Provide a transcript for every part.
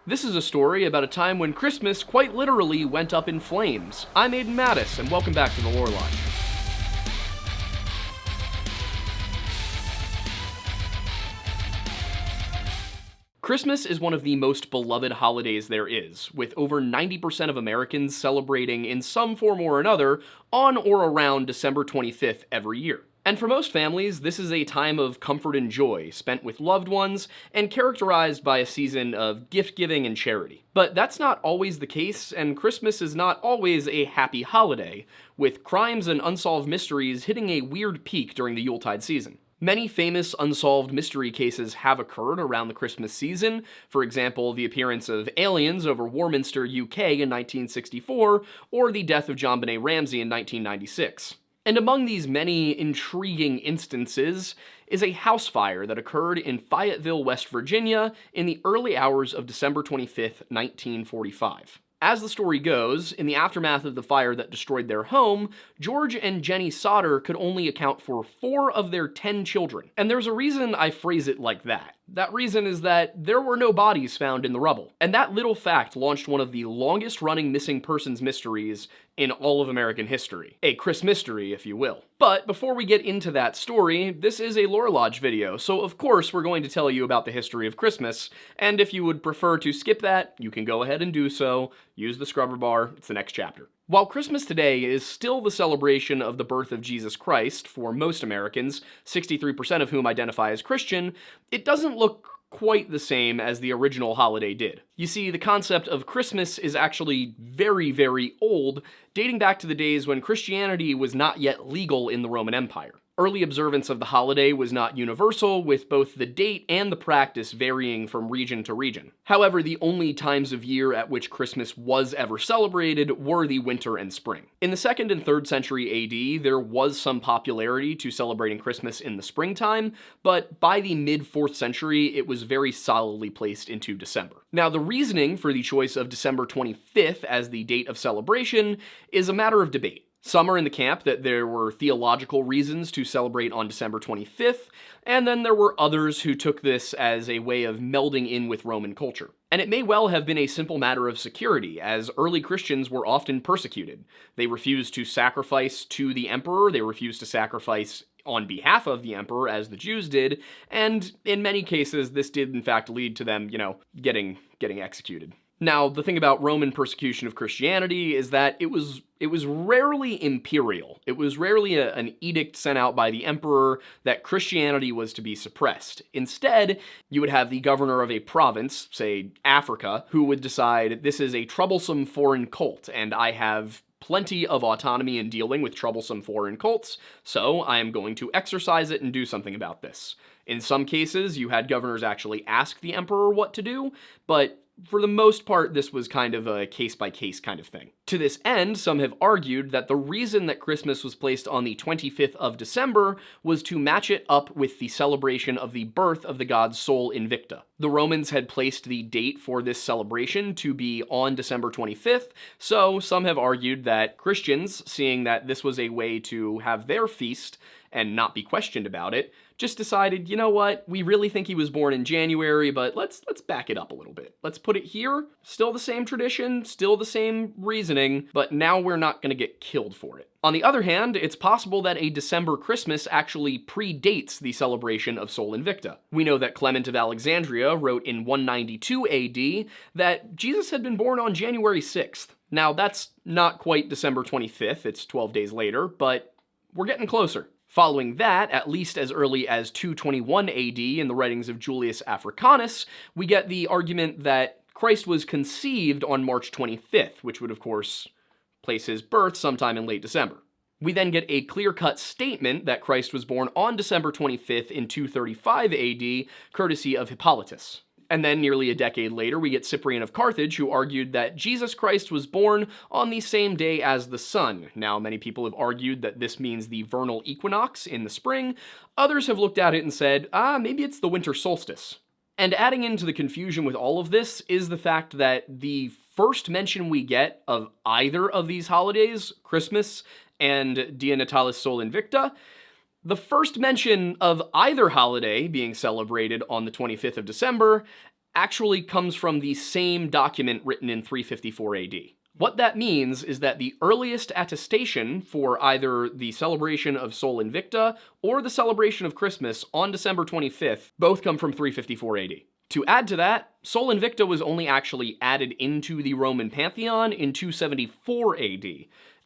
This is a story about a time when Christmas quite literally went up in flames. I'm Aiden Mattis, and welcome back to the Lore Lodge. Christmas is one of the most beloved holidays there is, with over 90% of Americans celebrating in some form or another on or around December 25th every year. And for most families, this is a time of comfort and joy, spent with loved ones, and characterized by a season of gift-giving and charity. But that's not always the case, and Christmas is not always a happy holiday, with crimes and unsolved mysteries hitting a weird peak during the Yuletide season. Many famous unsolved mystery cases have occurred around the Christmas season, for example, the appearance of aliens over Warminster, UK in 1964, or the death of John Benet Ramsey in 1996. And among these many intriguing instances is a house fire that occurred in Fayetteville, West Virginia in the early hours of December 25th, 1945. As the story goes, in the aftermath of the fire that destroyed their home, George and Jennie Sodder could only account for 4 of their 10 children. And there's a reason I phrase it like that. That reason is that there were no bodies found in the rubble. And that little fact launched one of the longest-running missing persons mysteries in all of American history. A Chris mystery, if you will. But before we get into that story, this is a Lore Lodge video, so of course we're going to tell you about the history of Christmas, and if you would prefer to skip that, you can go ahead and do so. Use the scrubber bar, it's the next chapter. While Christmas today is still the celebration of the birth of Jesus Christ for most Americans, 63% of whom identify as Christian, it doesn't look quite the same as the original holiday did. You see, the concept of Christmas is actually very, very old, dating back to the days when Christianity was not yet legal in the Roman Empire. Early observance of the holiday was not universal, with both the date and the practice varying from region to region. However, the only times of year at which Christmas was ever celebrated were the winter and spring. In the 2nd and 3rd century AD, there was some popularity to celebrating Christmas in the springtime, but by the mid-4th century, it was very solidly placed into December. Now, the reasoning for the choice of December 25th as the date of celebration is a matter of debate. Some are in the camp that there were theological reasons to celebrate on December 25th, and then there were others who took this as a way of melding in with Roman culture. And it may well have been a simple matter of security, as early Christians were often persecuted. They refused to sacrifice to the emperor, they refused to sacrifice on behalf of the emperor, as the Jews did, and in many cases this did in fact lead to them, getting executed. Now, the thing about Roman persecution of Christianity is that it was rarely imperial. It was rarely an edict sent out by the emperor that Christianity was to be suppressed. Instead, you would have the governor of a province, say Africa, who would decide this is a troublesome foreign cult, and I have plenty of autonomy in dealing with troublesome foreign cults, so I am going to exercise it and do something about this. In some cases, you had governors actually ask the emperor what to do, but for the most part, this was kind of a case-by-case kind of thing. To this end, some have argued that the reason that Christmas was placed on the 25th of December was to match it up with the celebration of the birth of the god Sol Invicta. The Romans had placed the date for this celebration to be on December 25th, so some have argued that Christians, seeing that this was a way to have their feast and not be questioned about it, just decided, you know what, we really think he was born in January, but let's back it up a little bit. Let's put it here, still the same tradition, still the same reasoning, but now we're not gonna get killed for it. On the other hand, it's possible that a December Christmas actually predates the celebration of Sol Invicta. We know that Clement of Alexandria wrote in 192 AD that Jesus had been born on January 6th. Now, that's not quite December 25th, it's 12 days later, but we're getting closer. Following that, at least as early as 221 AD in the writings of Julius Africanus, we get the argument that Christ was conceived on March 25th, which would of course place his birth sometime in late December. We then get a clear-cut statement that Christ was born on December 25th in 235 AD, courtesy of Hippolytus. And then nearly a decade later, we get Cyprian of Carthage, who argued that Jesus Christ was born on the same day as the sun. Now, many people have argued that this means the vernal equinox in the spring. Others have looked at it and said, maybe it's the winter solstice. And adding into the confusion with all of this is the fact that the first mention we get of either of these holidays, Christmas and Dia Natalis Sol Invicta, the first mention of either holiday being celebrated on the 25th of December actually comes from the same document written in 354 AD. What that means is that the earliest attestation for either the celebration of Sol Invicta or the celebration of Christmas on December 25th both come from 354 AD. To add to that, Sol Invicta was only actually added into the Roman pantheon in 274 AD.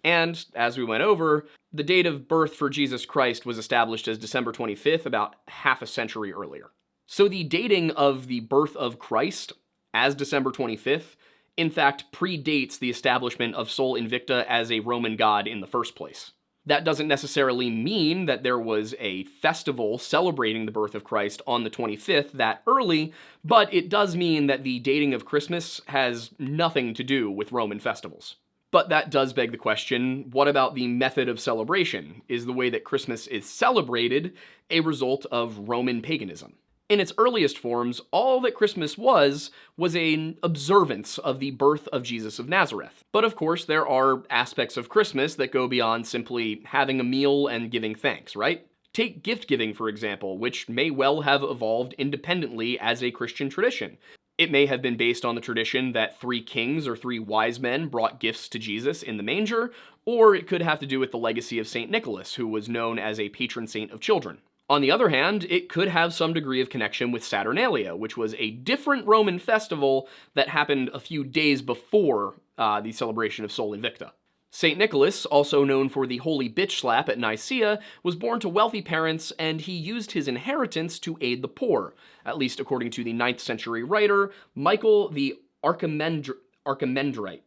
And, as we went over, the date of birth for Jesus Christ was established as December 25th about half a century earlier. So the dating of the birth of Christ as December 25th, in fact, predates the establishment of Sol Invicta as a Roman god in the first place. That doesn't necessarily mean that there was a festival celebrating the birth of Christ on the 25th that early, but it does mean that the dating of Christmas has nothing to do with Roman festivals. But that does beg the question, what about the method of celebration? Is the way that Christmas is celebrated a result of Roman paganism? In its earliest forms, all that Christmas was an observance of the birth of Jesus of Nazareth. But of course, there are aspects of Christmas that go beyond simply having a meal and giving thanks, right? Take gift giving, for example, which may well have evolved independently as a Christian tradition. It may have been based on the tradition that 3 kings or 3 wise men brought gifts to Jesus in the manger, or it could have to do with the legacy of St. Nicholas, who was known as a patron saint of children. On the other hand, it could have some degree of connection with Saturnalia, which was a different Roman festival that happened a few days before the celebration of Sol Invicta. St. Nicholas, also known for the holy bitch slap at Nicaea, was born to wealthy parents, and he used his inheritance to aid the poor, at least according to the 9th century writer Michael the Archimandrite.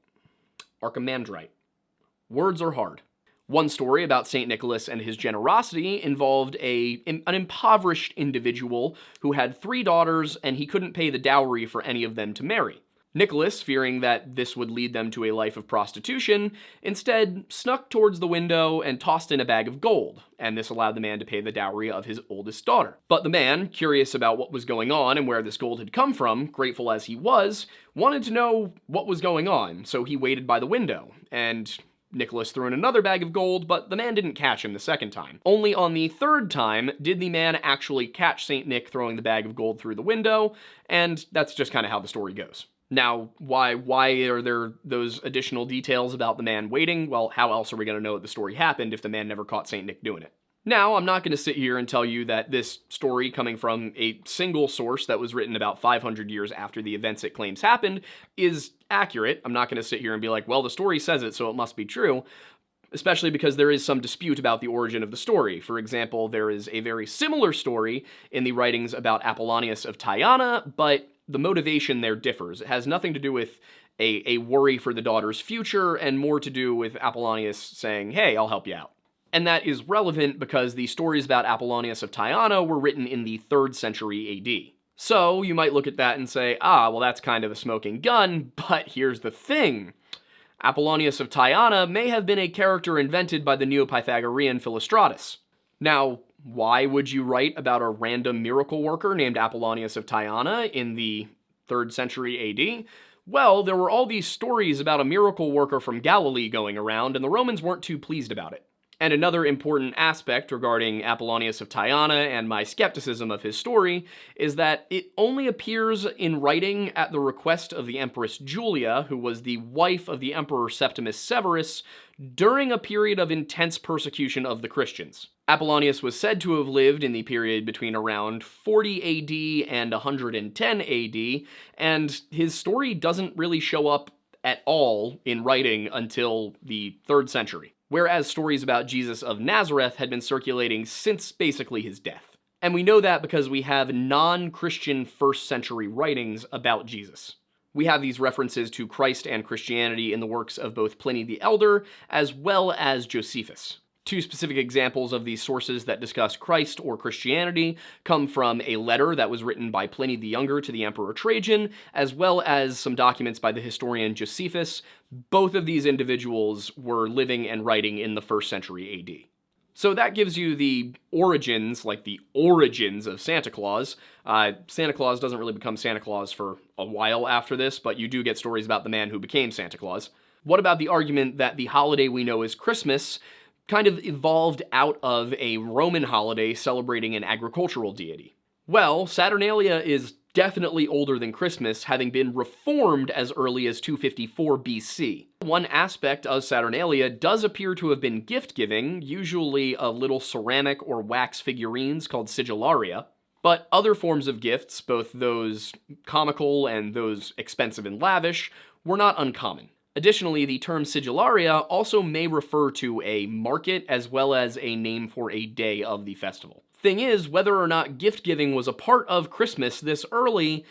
Words are hard. One story about St. Nicholas and his generosity involved an impoverished individual who had 3 daughters, and he couldn't pay the dowry for any of them to marry. Nicholas, fearing that this would lead them to a life of prostitution, instead snuck towards the window and tossed in a bag of gold, and this allowed the man to pay the dowry of his oldest daughter. But the man, curious about what was going on and where this gold had come from, grateful as he was, wanted to know what was going on, so he waited by the window, and Nicholas threw in another bag of gold, but the man didn't catch him the second time. Only on the 3rd time did the man actually catch St. Nick throwing the bag of gold through the window, and that's just kind of how the story goes. Now, why are there those additional details about the man waiting? Well, how else are we going to know what the story happened if the man never caught St. Nick doing it? Now, I'm not going to sit here and tell you that this story, coming from a single source that was written about 500 years after the events it claims happened, is accurate. I'm not going to sit here and be like, well, the story says it, so it must be true, especially because there is some dispute about the origin of the story. For example, there is a very similar story in the writings about Apollonius of Tyana, but the motivation there differs. It has nothing to do with a worry for the daughter's future, and more to do with Apollonius saying, hey, I'll help you out. And that is relevant because the stories about Apollonius of Tyana were written in the 3rd century AD. So you might look at that and say, well, that's kind of a smoking gun, but here's the thing. Apollonius of Tyana may have been a character invented by the Neo-Pythagorean Philostratus. Now, why would you write about a random miracle worker named Apollonius of Tyana in the 3rd century AD? Well, there were all these stories about a miracle worker from Galilee going around, and the Romans weren't too pleased about it. And another important aspect regarding Apollonius of Tyana and my skepticism of his story is that it only appears in writing at the request of the Empress Julia, who was the wife of the Emperor Septimus Severus, during a period of intense persecution of the Christians. Apollonius was said to have lived in the period between around 40 AD and 110 AD, and his story doesn't really show up at all in writing until the 3rd century. Whereas stories about Jesus of Nazareth had been circulating since basically his death. And we know that because we have non-Christian 1st century writings about Jesus. We have these references to Christ and Christianity in the works of both Pliny the Elder as well as Josephus. 2 specific examples of these sources that discuss Christ or Christianity come from a letter that was written by Pliny the Younger to the Emperor Trajan, as well as some documents by the historian Josephus. Both of these individuals were living and writing in the 1st century AD. So that gives you the origins, like the origins of Santa Claus. Santa Claus doesn't really become Santa Claus for a while after this, but you do get stories about the man who became Santa Claus. What about the argument that the holiday we know as Christmas kind of evolved out of a Roman holiday celebrating an agricultural deity? Well, Saturnalia is definitely older than Christmas, having been reformed as early as 254 BC. One aspect of Saturnalia does appear to have been gift-giving, usually of little ceramic or wax figurines called sigillaria, but other forms of gifts, both those comical and those expensive and lavish, were not uncommon. Additionally, the term sigillaria also may refer to a market as well as a name for a day of the festival. Thing is, whether or not gift-giving was a part of Christmas this early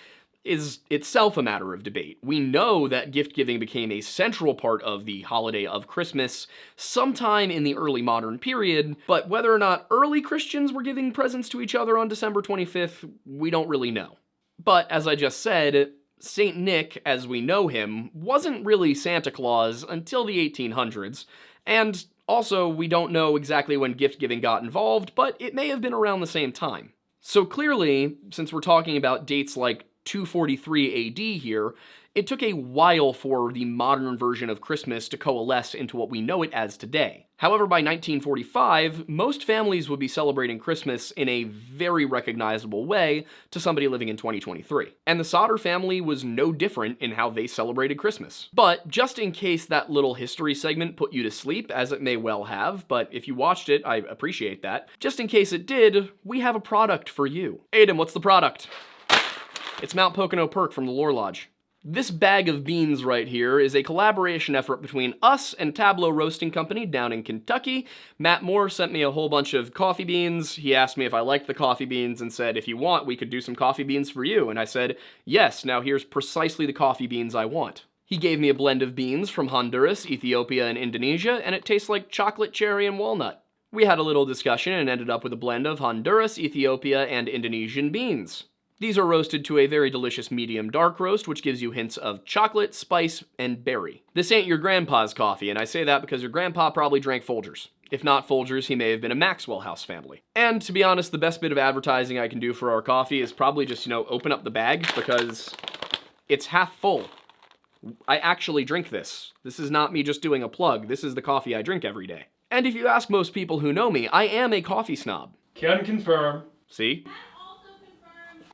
is itself a matter of debate. We know that gift-giving became a central part of the holiday of Christmas sometime in the early modern period, but whether or not early Christians were giving presents to each other on December 25th, we don't really know. But as I just said, Saint Nick, as we know him, wasn't really Santa Claus until the 1800s, and also, we don't know exactly when gift-giving got involved, but it may have been around the same time. So clearly, since we're talking about dates like 243 AD here, it took a while for the modern version of Christmas to coalesce into what we know it as today. However, by 1945, most families would be celebrating Christmas in a very recognizable way to somebody living in 2023. And the Sodder family was no different in how they celebrated Christmas. But just in case that little history segment put you to sleep, as it may well have, but if you watched it, I appreciate that. Just in case it did, we have a product for you. Aiden, what's the product? It's Mount Pocono Perk from the Lore Lodge. This bag of beans right here is a collaboration effort between us and Tableau Roasting Company down in Kentucky. Matt Moore sent me a whole bunch of coffee beans. He asked me if I liked the coffee beans and said, if you want, we could do some coffee beans for you. And I said, yes, now here's precisely the coffee beans I want. He gave me a blend of beans from Honduras, Ethiopia, and Indonesia, and it tastes like chocolate, cherry, and walnut. We had a little discussion and ended up with a blend of Honduras, Ethiopia, and Indonesian beans. These are roasted to a very delicious medium dark roast, which gives you hints of chocolate, spice, and berry. This ain't your grandpa's coffee, and I say that because your grandpa probably drank Folgers. If not Folgers, he may have been a Maxwell House family. And to be honest, the best bit of advertising I can do for our coffee is probably just, open up the bag, because it's half full. I actually drink this. This is not me just doing a plug. This is the coffee I drink every day. And if you ask most people who know me, I am a coffee snob. Can confirm. See?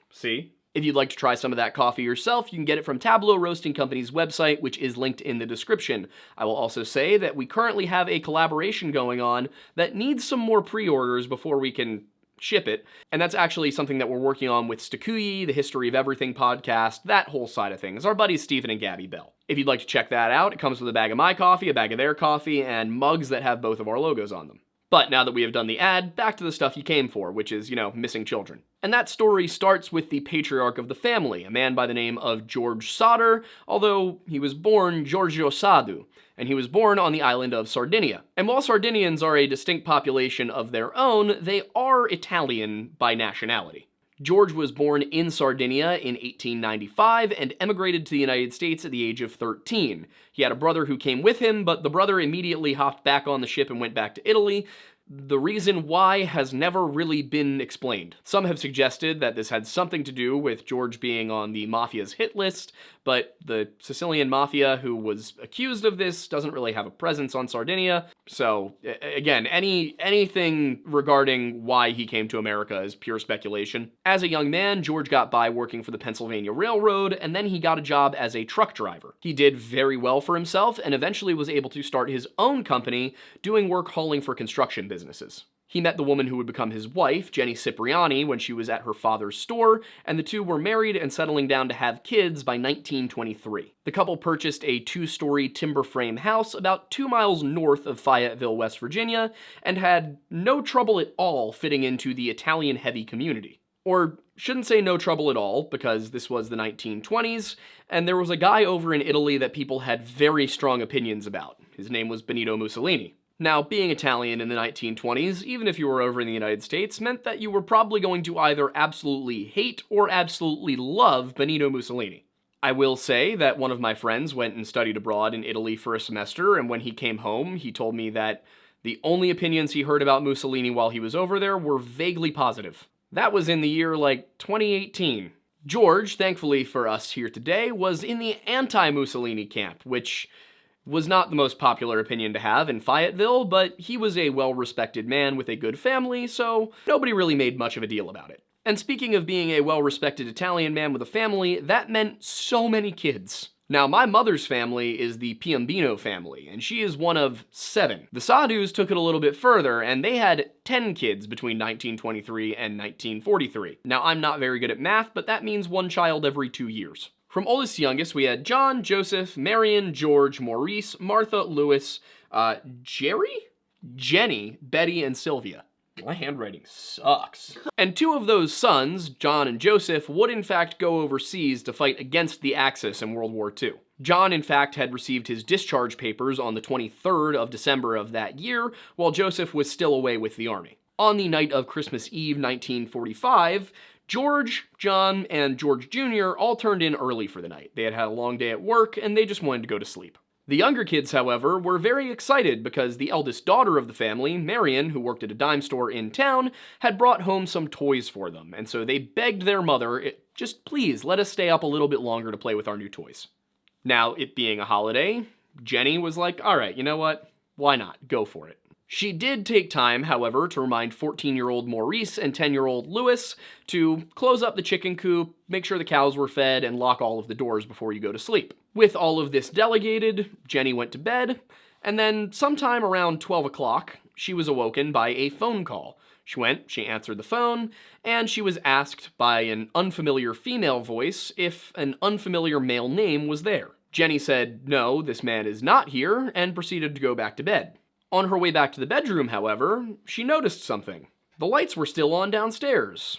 See? If you'd like to try some of that coffee yourself, you can get it from Tableau Roasting Company's website, which is linked in the description. I will also say that we currently have a collaboration going on that needs some more pre-orders before we can ship it, and that's actually something that we're working on with Stakuyi, the History of Everything podcast, that whole side of things, our buddies Stephen and Gabby Bell. If you'd like to check that out, it comes with a bag of my coffee, a bag of their coffee, and mugs that have both of our logos on them. But now that we have done the ad, back to the stuff you came for, which is, missing children. And that story starts with the patriarch of the family, a man by the name of George Sodder, although he was born Giorgio Sadu, and he was born on the island of Sardinia. And while Sardinians are a distinct population of their own, they are Italian by nationality. George was born in Sardinia in 1895 and emigrated to the United States at the age of 13. He had a brother who came with him, but the brother immediately hopped back on the ship and went back to Italy. The reason why has never really been explained. Some have suggested that this had something to do with George being on the mafia's hit list, but the Sicilian mafia who was accused of this doesn't really have a presence on Sardinia. So again, anything regarding why he came to America is pure speculation. As a young man, George got by working for the Pennsylvania Railroad, and then he got a job as a truck driver. He did very well for himself and eventually was able to start his own company doing work hauling for construction businesses. He met the woman who would become his wife, Jennie Cipriani, when she was at her father's store, and the two were married and settling down to have kids by 1923. The couple purchased a 2-story timber frame house about 2 miles north of Fayetteville, West Virginia, and had no trouble at all fitting into the Italian-heavy community. Or shouldn't say no trouble at all, because this was the 1920s, and there was a guy over in Italy that people had very strong opinions about. His name was Benito Mussolini. Now, being Italian in the 1920s, even if you were over in the United States, meant that you were probably going to either absolutely hate or absolutely love Benito Mussolini. I will say that one of my friends went and studied abroad in Italy for a semester, and when he came home, he told me that the only opinions he heard about Mussolini while he was over there were vaguely positive. That was in the year, 2018. George, thankfully for us here today, was in the anti-Mussolini camp, which was not the most popular opinion to have in Fayetteville, but he was a well-respected man with a good family, so nobody really made much of a deal about it. And speaking of being a well-respected Italian man with a family, that meant so many kids. Now, my mother's family is the Piombino family, and she is one of 7. The Sodders took it a little bit further, and they had 10 kids between 1923 and 1943. Now, I'm not very good at math, but that means one child every 2 years. From oldest to youngest, we had John, Joseph, Marion, George, Maurice, Martha, Louis, Jerry? Jenny, Betty, and Sylvia. My handwriting sucks. And 2 of those sons, John and Joseph, would in fact go overseas to fight against the Axis in World War II. John, in fact, had received his discharge papers on the 23rd of December of that year, while Joseph was still away with the army. On the night of Christmas Eve 1945, George, John, and George Jr. all turned in early for the night. They had had a long day at work, and they just wanted to go to sleep. The younger kids, however, were very excited because the eldest daughter of the family, Marion, who worked at a dime store in town, had brought home some toys for them, and so they begged their mother, just please let us stay up a little bit longer to play with our new toys. Now, it being a holiday, Jenny was like, alright, you know what? Why not? Go for it. She did take time, however, to remind 14-year-old Maurice and 10-year-old Louis to close up the chicken coop, make sure the cows were fed, and lock all of the doors before you go to sleep. With all of this delegated, Jenny went to bed, and then sometime around 12 o'clock, she was awoken by a phone call. She answered the phone, and she was asked by an unfamiliar female voice if an unfamiliar male name was there. Jenny said, no, this man is not here, and proceeded to go back to bed. On her way back to the bedroom, however, she noticed something. The lights were still on downstairs.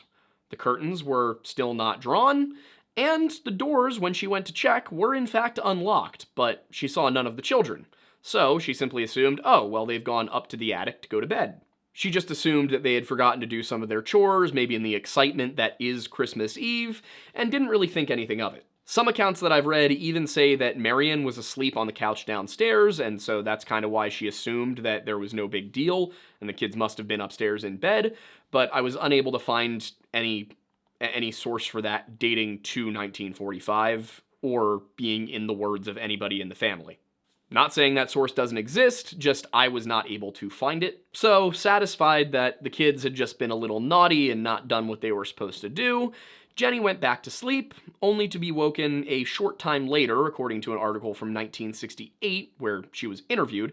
The curtains were still not drawn, and the doors, when she went to check, were in fact unlocked, but she saw none of the children. So she simply assumed, oh, well, they've gone up to the attic to go to bed. She just assumed that they had forgotten to do some of their chores, maybe in the excitement that is Christmas Eve, and didn't really think anything of it. Some accounts that I've read even say that Marion was asleep on the couch downstairs, and so that's kind of why she assumed that there was no big deal, and the kids must have been upstairs in bed, but I was unable to find any source for that dating to 1945, or being in the words of anybody in the family. Not saying that source doesn't exist, just I was not able to find it. So, satisfied that the kids had just been a little naughty and not done what they were supposed to do, Jenny went back to sleep, only to be woken a short time later, according to an article from 1968 where she was interviewed.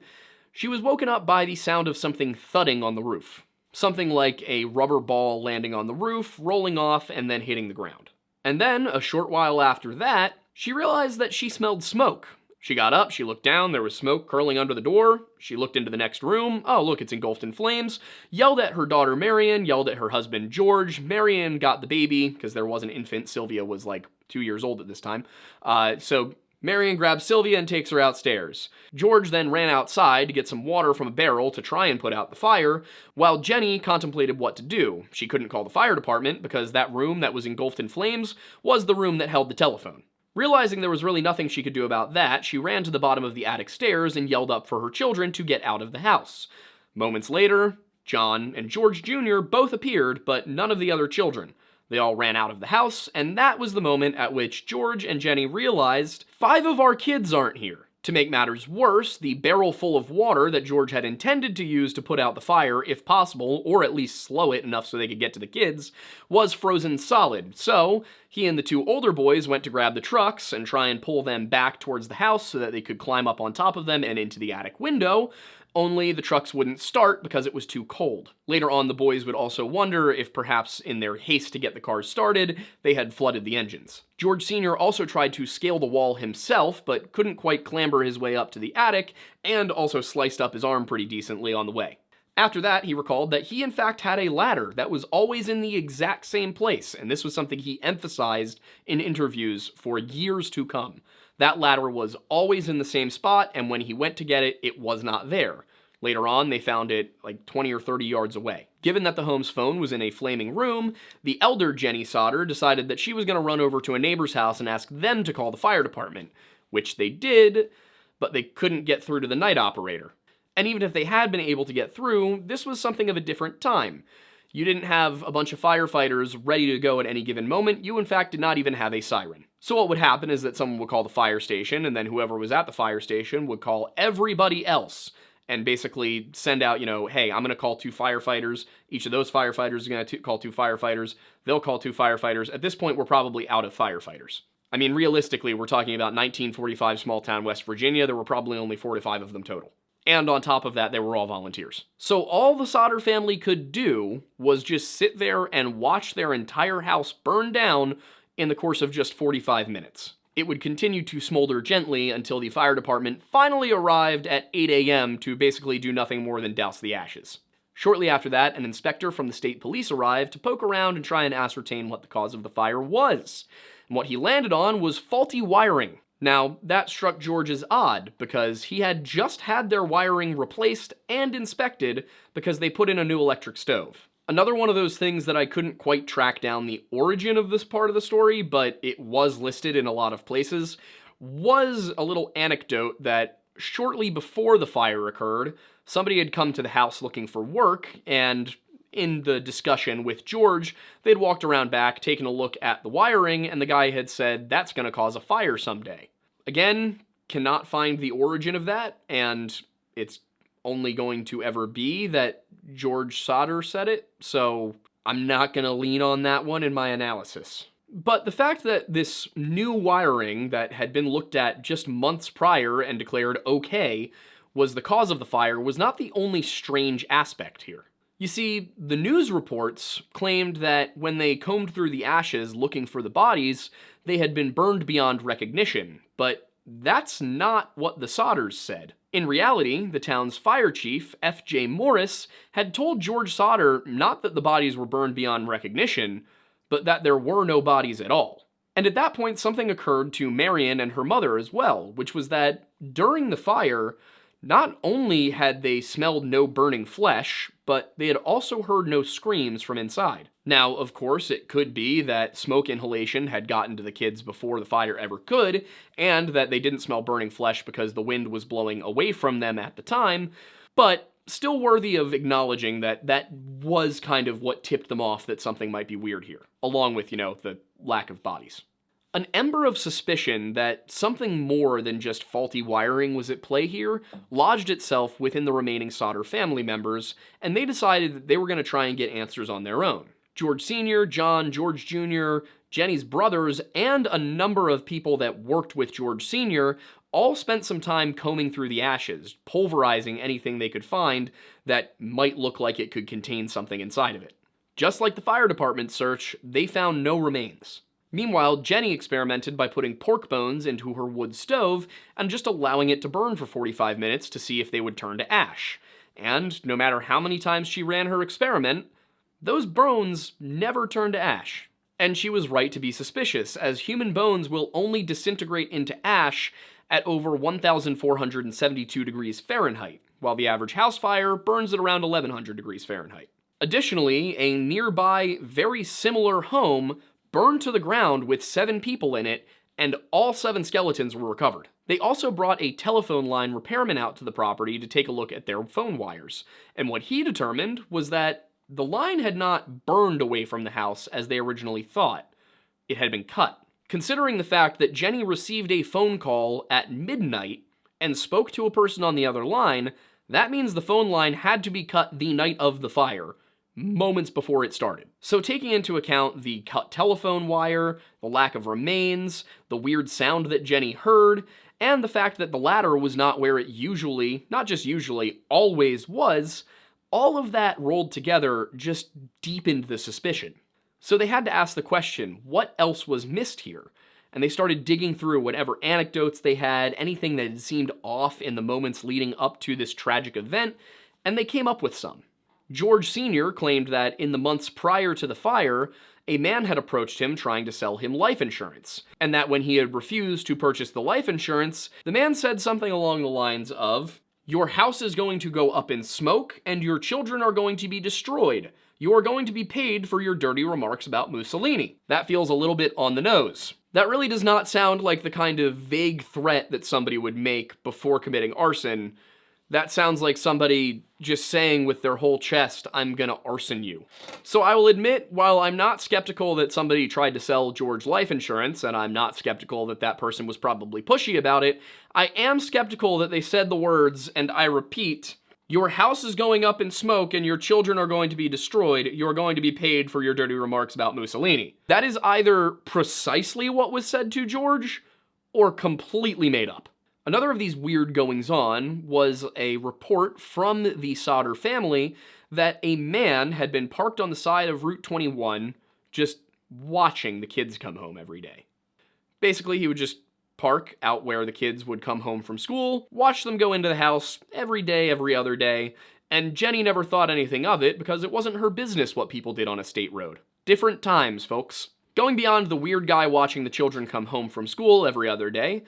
She was woken up by the sound of something thudding on the roof. Something like a rubber ball landing on the roof, rolling off, and then hitting the ground. And then, a short while after that, she realized that she smelled smoke. She got up, she looked down, there was smoke curling under the door. She looked into the next room. Oh, look, it's engulfed in flames. Yelled at her daughter Marion, yelled at her husband George. Marion got the baby, because there was an infant. Sylvia was like 2 years old at this time. So Marion grabs Sylvia and takes her outstairs. George then ran outside to get some water from a barrel to try and put out the fire, while Jenny contemplated what to do. She couldn't call the fire department because that room that was engulfed in flames was the room that held the telephone. Realizing there was really nothing she could do about that, she ran to the bottom of the attic stairs and yelled up for her children to get out of the house. Moments later, John and George Jr. both appeared, but none of the other children. They all ran out of the house, and that was the moment at which George and Jenny realized 5 of our kids aren't here. To make matters worse, the barrel full of water that George had intended to use to put out the fire, if possible, or at least slow it enough so they could get to the kids, was frozen solid. So, he and the 2 older boys went to grab the trucks and try and pull them back towards the house so that they could climb up on top of them and into the attic window, only the trucks wouldn't start because it was too cold. Later on, the boys would also wonder if perhaps in their haste to get the cars started, they had flooded the engines. George Sr. also tried to scale the wall himself, but couldn't quite clamber his way up to the attic, and also sliced up his arm pretty decently on the way. After that, he recalled that he in fact had a ladder that was always in the exact same place, and this was something he emphasized in interviews for years to come. That ladder was always in the same spot, and when he went to get it, it was not there. Later on, they found it like 20 or 30 yards away. Given that the home's phone was in a flaming room, the elder Jenny Sodder decided that she was going to run over to a neighbor's house and ask them to call the fire department, which they did, but they couldn't get through to the night operator. And even if they had been able to get through, this was something of a different time. You didn't have a bunch of firefighters ready to go at any given moment. You, in fact, did not even have a siren. So what would happen is that someone would call the fire station, and then whoever was at the fire station would call everybody else. and basically send out, hey, I'm going to call 2 firefighters. Each of those firefighters is going to call 2 firefighters. They'll call 2 firefighters. At this point, we're probably out of firefighters. I mean, realistically, we're talking about 1945 small town West Virginia. There were probably only 4 to 5 of them total. And on top of that, they were all volunteers. So all the Sodder family could do was just sit there and watch their entire house burn down in the course of just 45 minutes. It would continue to smolder gently until the fire department finally arrived at 8 a.m. to basically do nothing more than douse the ashes. Shortly after that, an inspector from the state police arrived to poke around and try and ascertain what the cause of the fire was. And what he landed on was faulty wiring. Now, that struck George as odd, because he had just had their wiring replaced and inspected because they put in a new electric stove. Another one of those things that I couldn't quite track down the origin of this part of the story, but it was listed in a lot of places, was a little anecdote that shortly before the fire occurred, somebody had come to the house looking for work, and in the discussion with George, they'd walked around back, taken a look at the wiring, and the guy had said, that's going to cause a fire someday. Again, cannot find the origin of that, and it's only going to ever be that George Sodder said it, so I'm not going to lean on that one in my analysis. But the fact that this new wiring that had been looked at just months prior and declared okay was the cause of the fire was not the only strange aspect here. You see, the news reports claimed that when they combed through the ashes looking for the bodies, they had been burned beyond recognition, but that's not what the Sodders said. In reality, the town's fire chief, F.J. Morris, had told George Sodder not that the bodies were burned beyond recognition, but that there were no bodies at all. And at that point, something occurred to Marion and her mother as well, which was that during the fire, not only had they smelled no burning flesh, but they had also heard no screams from inside. Now, of course, it could be that smoke inhalation had gotten to the kids before the fire ever could, and that they didn't smell burning flesh because the wind was blowing away from them at the time, but still worthy of acknowledging that that was kind of what tipped them off that something might be weird here, along with, the lack of bodies. An ember of suspicion that something more than just faulty wiring was at play here lodged itself within the remaining Sodder family members, and they decided that they were going to try and get answers on their own. George Sr., John, George Jr., Jennie's brothers, and a number of people that worked with George Sr. all spent some time combing through the ashes, pulverizing anything they could find that might look like it could contain something inside of it. Just like the fire department's search, they found no remains. Meanwhile, Jennie experimented by putting pork bones into her wood stove and just allowing it to burn for 45 minutes to see if they would turn to ash. And no matter how many times she ran her experiment, those bones never turned to ash. And she was right to be suspicious, as human bones will only disintegrate into ash at over 1,472 degrees Fahrenheit, while the average house fire burns at around 1,100 degrees Fahrenheit. Additionally, a nearby, very similar home burned to the ground with 7 people in it, and all 7 skeletons were recovered. They also brought a telephone line repairman out to the property to take a look at their phone wires, and what he determined was that the line had not burned away from the house as they originally thought. It had been cut. Considering the fact that Jennie received a phone call at midnight and spoke to a person on the other line, that means the phone line had to be cut the night of the fire, moments before it started. So taking into account the cut telephone wire, the lack of remains, the weird sound that Jennie heard, and the fact that the ladder was not where it usually, not just usually, always was, all of that rolled together just deepened the suspicion. So they had to ask the question, what else was missed here? And they started digging through whatever anecdotes they had, anything that had seemed off in the moments leading up to this tragic event, and they came up with some. George Sr. claimed that in the months prior to the fire, a man had approached him trying to sell him life insurance, and that when he had refused to purchase the life insurance, the man said something along the lines of, "Your house is going to go up in smoke, and your children are going to be destroyed. You are going to be paid for your dirty remarks about Mussolini." That feels a little bit on the nose. That really does not sound like the kind of vague threat that somebody would make before committing arson, That sounds like somebody just saying with their whole chest, I'm gonna arson you. So I will admit, while I'm not skeptical that somebody tried to sell George life insurance, and I'm not skeptical that that person was probably pushy about it, I am skeptical that they said the words, and I repeat, your house is going up in smoke and your children are going to be destroyed. You're going to be paid for your dirty remarks about Mussolini. That is either precisely what was said to George or completely made up. Another of these weird goings-on was a report from the Sodder family that a man had been parked on the side of Route 21 just watching the kids come home every day. Basically, he would just park out where the kids would come home from school, watch them go into the house every day, every other day, and Jennie never thought anything of it because it wasn't her business what people did on a state road. Different times, folks. Going beyond the weird guy watching the children come home from school every other day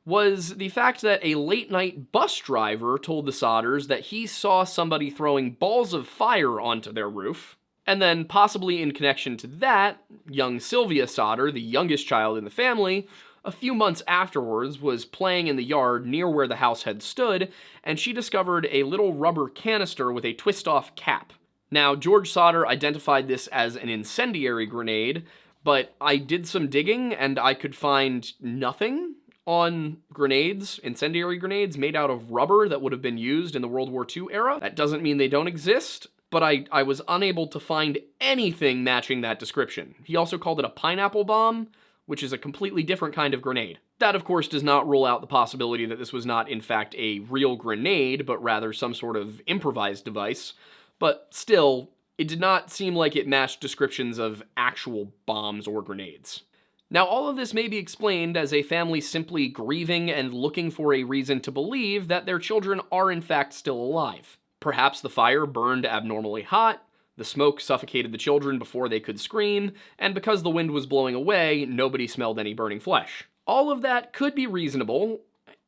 was the fact that a late-night bus driver told the Sodders that he saw somebody throwing balls of fire onto their roof, and then possibly in connection to that, young Sylvia Sodder, the youngest child in the family, a few months afterwards was playing in the yard near where the house had stood, and she discovered a little rubber canister with a twist-off cap. Now, George Sodder identified this as an incendiary grenade, but I did some digging and I could find nothing on grenades, incendiary grenades made out of rubber that would have been used in the World War II era. That doesn't mean they don't exist, but I was unable to find anything matching that description. He also called it a pineapple bomb, which is a completely different kind of grenade. That, of course, does not rule out the possibility that this was not, in fact, a real grenade, but rather some sort of improvised device. But still, it did not seem like it matched descriptions of actual bombs or grenades. Now, all of this may be explained as a family simply grieving and looking for a reason to believe that their children are in fact still alive. Perhaps the fire burned abnormally hot, the smoke suffocated the children before they could scream, and because the wind was blowing away, nobody smelled any burning flesh. All of that could be reasonable,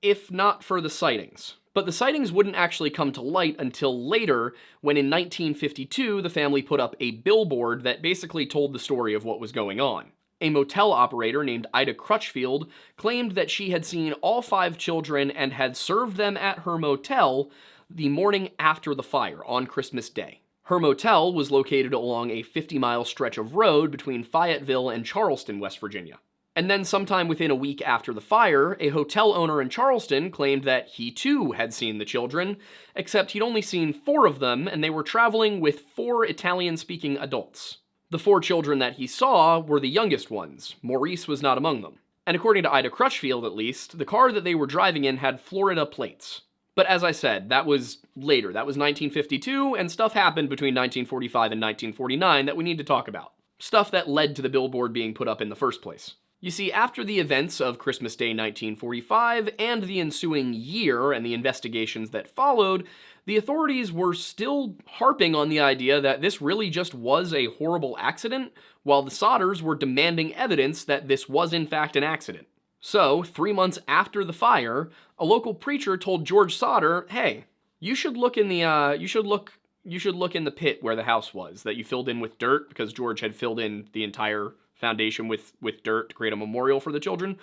if not for the sightings. But the sightings wouldn't actually come to light until later, when in 1952 the family put up a billboard that basically told the story of what was going on. A motel operator named Ida Crutchfield claimed that she had seen all 5 children and had served them at her motel the morning after the fire on Christmas Day. Her motel was located along a 50-mile stretch of road between Fayetteville and Charleston, West Virginia. And then sometime within a week after the fire, a hotel owner in Charleston claimed that he too had seen the children, except he'd only seen 4 of them, and they were traveling with 4 Italian-speaking adults. The 4 children that he saw were the youngest ones. Maurice was not among them. And according to Ida Crutchfield, at least, the car that they were driving in had Florida plates. But as I said, that was later. That was 1952, and stuff happened between 1945 and 1949 that we need to talk about. Stuff that led to the billboard being put up in the first place. You see, after the events of Christmas Day 1945 and the ensuing year and the investigations that followed, the authorities were still harping on the idea that this really just was a horrible accident, while the Sodders were demanding evidence that this was in fact an accident. So, 3 months after the fire, a local preacher told George Sodder, "Hey, you should look in the in the pit where the house was that you filled in with dirt," because George had filled in the entire foundation with dirt to create a memorial for the children.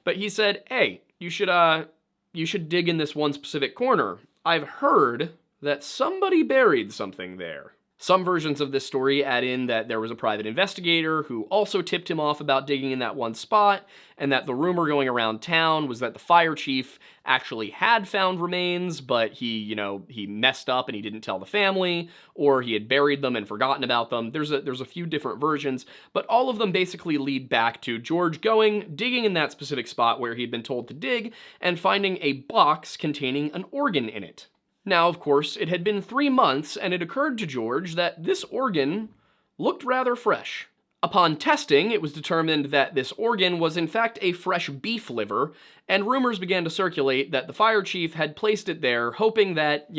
But he said, "Hey, you should dig in this one specific corner. I've heard that somebody buried something there." Some versions of this story add in that there was a private investigator who also tipped him off about digging in that one spot, and that the rumor going around town was that the fire chief actually had found remains, but he messed up and he didn't tell the family, or he had buried them and forgotten about them. There's a few different versions, but all of them basically lead back to George digging in that specific spot where he'd been told to dig, and finding a box containing an organ in it. Now, of course, it had been 3 months, and it occurred to George that this organ looked rather fresh. Upon testing, it was determined that this organ was in fact a fresh beef liver, and rumors began to circulate that the fire chief had placed it there, hoping that,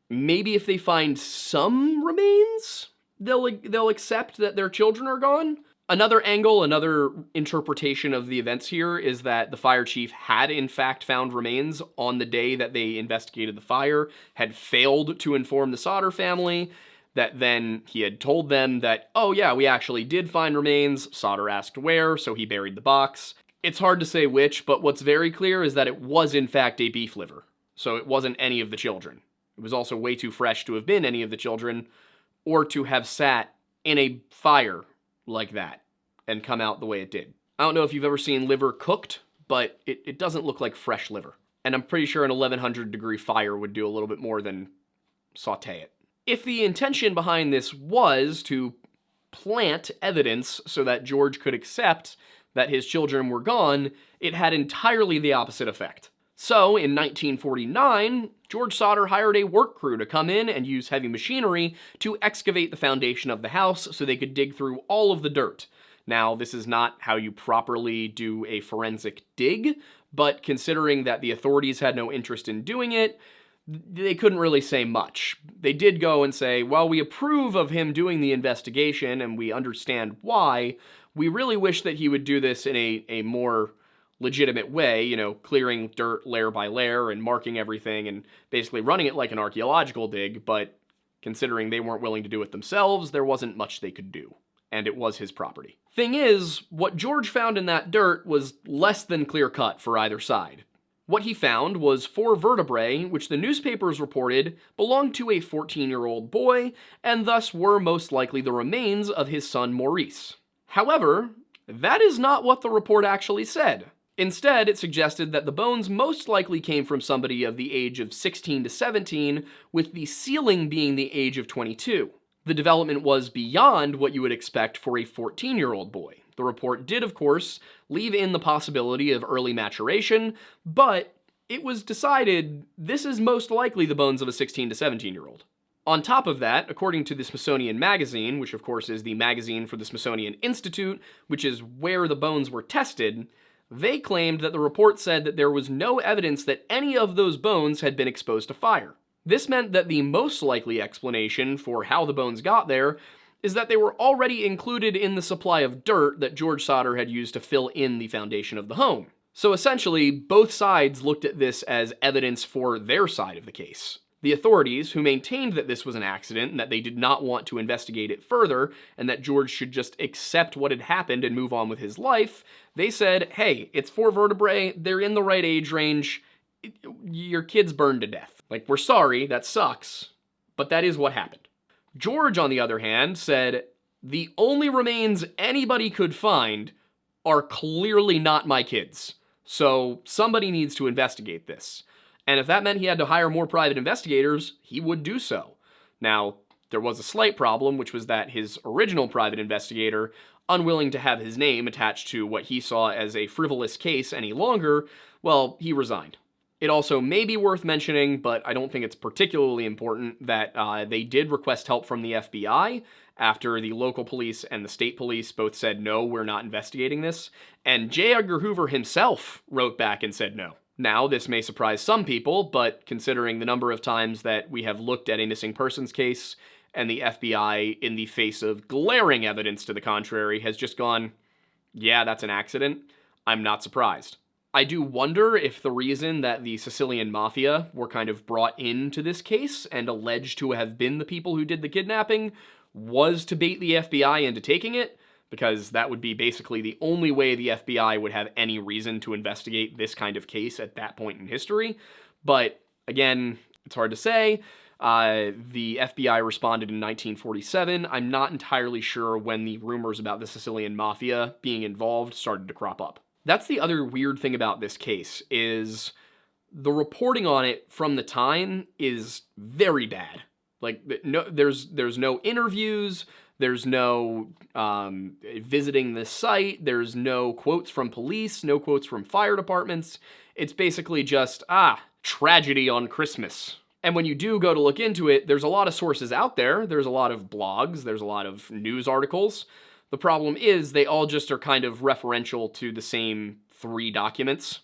maybe if they find some remains, they'll accept that their children are gone. Another angle, another interpretation of the events here is that the fire chief had in fact found remains on the day that they investigated the fire, had failed to inform the Sodder family, that then he had told them that, oh yeah, we actually did find remains. Sodder asked where, so he buried the box. It's hard to say which, but what's very clear is that it was in fact a beef liver. so it wasn't any of the children. It was also way too fresh to have been any of the children, or to have sat in a fire like that and come out the way it did. I don't know if you've ever seen liver cooked, but it doesn't look like fresh liver. And I'm pretty sure an 1100 degree fire would do a little bit more than saute it. If the intention behind this was to plant evidence so that George could accept that his children were gone, it had entirely the opposite effect. So, in 1949, George Sodder hired a work crew to come in and use heavy machinery to excavate the foundation of the house so they could dig through all of the dirt. Now, this is not how you properly do a forensic dig, but considering that the authorities had no interest in doing it, they couldn't really say much. They did go and say, well, we approve of him doing the investigation and we understand why. We really wish that he would do this in a more legitimate way, clearing dirt layer by layer and marking everything and basically running it like an archaeological dig, but considering they weren't willing to do it themselves, there wasn't much they could do. And it was his property. Thing is, what George found in that dirt was less than clear-cut for either side. What he found was 4 vertebrae, which the newspapers reported belonged to a 14-year-old boy, and thus were most likely the remains of his son Maurice. However, that is not what the report actually said. Instead, it suggested that the bones most likely came from somebody of the age of 16 to 17, with the ceiling being the age of 22. The development was beyond what you would expect for a 14-year-old boy. The report did, of course, leave in the possibility of early maturation, but it was decided this is most likely the bones of a 16 to 17-year-old. On top of that, according to the Smithsonian Magazine, which of course is the magazine for the Smithsonian Institute, which is where the bones were tested, they claimed that the report said that there was no evidence that any of those bones had been exposed to fire. This meant that the most likely explanation for how the bones got there is that they were already included in the supply of dirt that George Sodder had used to fill in the foundation of the home. So essentially, both sides looked at this as evidence for their side of the case. The authorities, who maintained that this was an accident and that they did not want to investigate it further and that George should just accept what had happened and move on with his life, they said, hey, it's 4 vertebrae, they're in the right age range, your kid's burned to death. Like, we're sorry, that sucks, but that is what happened. George, on the other hand, said, the only remains anybody could find are clearly not my kids, so somebody needs to investigate this. And if that meant he had to hire more private investigators, he would do so. Now, there was a slight problem, which was that his original private investigator, unwilling to have his name attached to what he saw as a frivolous case any longer, well, he resigned. It also may be worth mentioning, but I don't think it's particularly important, that they did request help from the FBI after the local police and the state police both said, no, we're not investigating this. And J. Edgar Hoover himself wrote back and said no. Now, this may surprise some people, but considering the number of times that we have looked at a missing persons case and the FBI, in the face of glaring evidence to the contrary, has just gone, yeah, that's an accident, I'm not surprised. I do wonder if the reason that the Sicilian Mafia were kind of brought into this case and alleged to have been the people who did the kidnapping was to bait the FBI into taking it, because that would be basically the only way the FBI would have any reason to investigate this kind of case at that point in history. But again, it's hard to say. The FBI responded in 1947. I'm not entirely sure when the rumors about the Sicilian Mafia being involved started to crop up. That's the other weird thing about this case, is the reporting on it from the time is very bad. Like, no, there's no interviews, there's no visiting the site, there's no quotes from police, no quotes from fire departments. It's basically just, tragedy on Christmas. And when you do go to look into it, there's a lot of sources out there, there's a lot of blogs, there's a lot of news articles. The problem is they all just are kind of referential to the same 3 documents.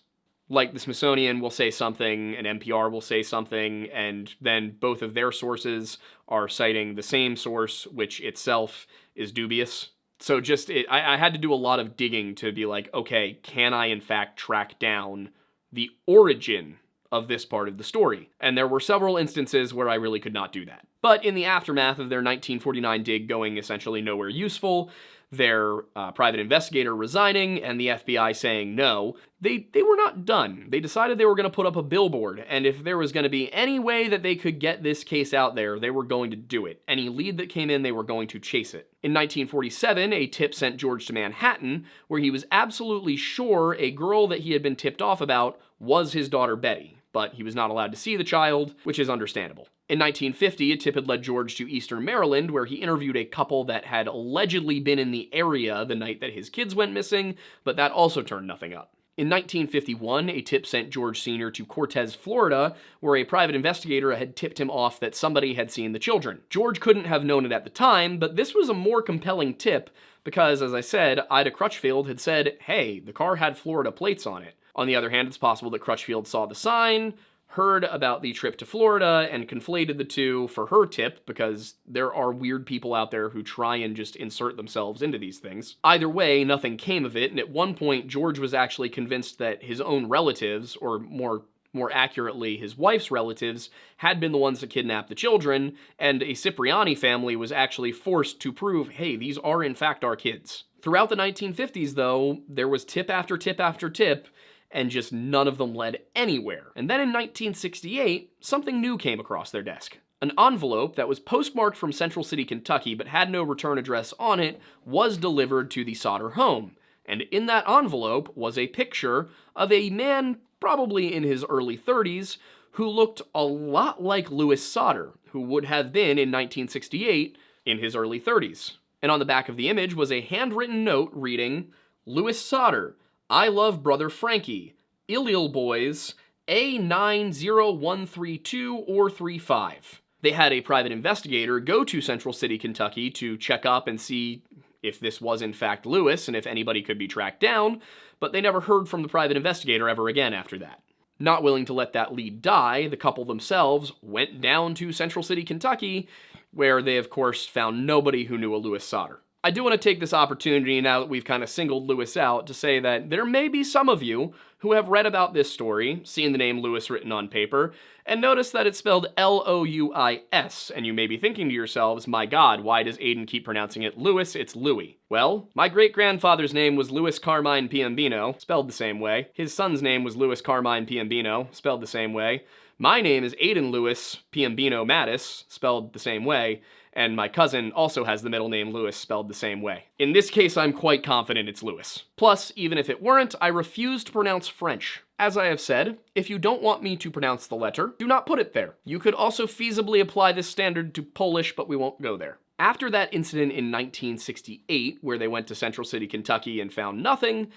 Like the Smithsonian will say something, and NPR will say something, and then both of their sources are citing the same source, which itself is dubious. So just, I had to do a lot of digging to be like, okay, can I in fact track down the origin of this part of the story? And there were several instances where I really could not do that. But in the aftermath of their 1949 dig going essentially nowhere useful, their private investigator resigning and the FBI saying no, they were not done. They decided they were going to put up a billboard, and if there was going to be any way that they could get this case out there, they were going to do it. Any lead that came in, they were going to chase it. In 1947, a tip sent George to Manhattan, where he was absolutely sure a girl that he had been tipped off about was his daughter Betty, but he was not allowed to see the child, which is understandable. In 1950, a tip had led George to Eastern Maryland, where he interviewed a couple that had allegedly been in the area the night that his kids went missing, but that also turned nothing up. In 1951, a tip sent George Sr. to Cortez, Florida, where a private investigator had tipped him off that somebody had seen the children. George couldn't have known it at the time, but this was a more compelling tip because, as I said, Ida Crutchfield had said, hey, the car had Florida plates on it. On the other hand, it's possible that Crutchfield saw the sign, heard about the trip to Florida, and conflated the two for her tip, because there are weird people out there who try and just insert themselves into these things. Either way, nothing came of it, and at one point, George was actually convinced that his own relatives, or more accurately, his wife's relatives, had been the ones that kidnapped the children, and a Cipriani family was actually forced to prove, hey, these are in fact our kids. Throughout the 1950s, though, there was tip after tip after tip, and just none of them led anywhere. And then in 1968, something new came across their desk. An envelope that was postmarked from Central City, Kentucky, but had no return address on it, was delivered to the Sodder home. And in that envelope was a picture of a man, probably in his early 30s, who looked a lot like Louis Sodder, who would have been in 1968 in his early 30s. And on the back of the image was a handwritten note reading, Louis Sodder, I love brother Frankie, Illil Boys, A90132 or 35. They had a private investigator go to Central City, Kentucky to check up and see if this was in fact Louis and if anybody could be tracked down, but they never heard from the private investigator ever again after that. Not willing to let that lead die, the couple themselves went down to Central City, Kentucky, where they of course found nobody who knew a Louis Sodder. I do want to take this opportunity, now that we've kind of singled Louis out, to say that there may be some of you who have read about this story, seen the name Louis written on paper, and noticed that it's spelled L-O-U-I-S, and you may be thinking to yourselves, my god, why does Aiden keep pronouncing it Louis? It's Louis. Well, my great-grandfather's name was Louis Carmine Piombino, spelled the same way. His son's name was Louis Carmine Piombino, spelled the same way. My name is Aiden Louis Piombino Mattis, spelled the same way. And my cousin also has the middle name Louis spelled the same way. In this case, I'm quite confident it's Louis. Plus, even if it weren't, I refuse to pronounce French. As I have said, if you don't want me to pronounce the letter, do not put it there. You could also feasibly apply this standard to Polish, but we won't go there. After that incident in 1968, where they went to Central City, Kentucky and found nothing,